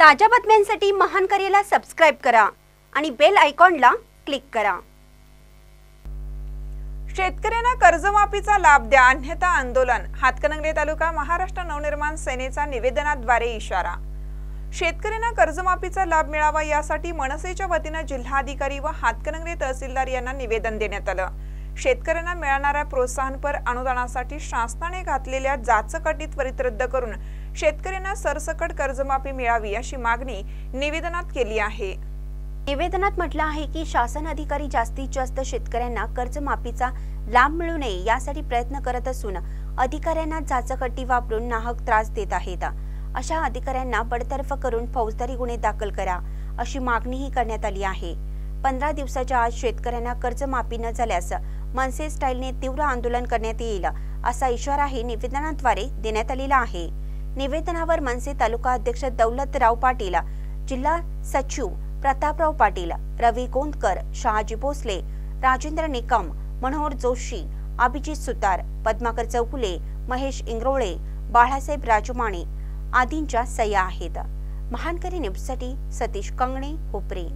ताज्या बातम्यांसाठी महान करेला सबस्क्राइब करा आणि बेल आयकॉनला क्लिक करा। शेतकऱ्यांना कर्जमाफीचा लाभ द्या अन्यथा आंदोलन। हातकणंगले तालुका महाराष्ट्र नवनिर्माण सेनेचा निवेदनाद्वारे इशारा। शेतकऱ्यांना कर्जमाफीचा लाभ मिळावा यासाठी मनसेच्या वतीने जिल्हाधिकारी व हातकणंगले तहसीलदार यांना निवेदन देण्यात आलं। शेतकऱ्यांना मिळणाऱ्या प्रोत्साहनपर अनुदानासाठी शासनाने घातलेल्या जाचक त्वरित रद्द करून शेतकऱ्यांना सरसकट कर्जमाफी मिळावी अशी मागणी निवेदनात केली आहे। निवेदनात म्हटलं आहे की शासन अधिकारी जास्तीत जास्त शेतकऱ्यांना कर्जमाफीचा लाभ मिळू नये यासाठी प्रयत्न करत असून अधिकाऱ्यांना जाचक वापरून नाहक त्रास देत आहेत। अशा अधिकाऱ्यांना बडतर्फ करून फौजदारी गुन्हे दाखल करा अशी मागणीही करण्यात आली आहे। 15 दिवसाच्या आत शेतकऱ्यांना कर्जमाफी न झाल्यास मनसे स्टाईलने तीव्र आंदोलन करण्यात येईल असा इशाराही निवेदनाद्वारे देण्यात आलेला आहे। निवेदनावर मनसे तालुका अध्यक्ष दौलतराव पाटील, जिल्हा सचिव प्रतापराव पाटील, रवी गोंदकर, शहाजी भोसले, राजेंद्र निकम, मनोहर जोशी, अभिजित सुतार, पद्माकर चौगुले, महेश इंगरोळे, बाळासाहेब राजमाने आदींच्या सह्या आहेत। महानकरी न्यूजसाठी सतीश कंगणे, हुपरी।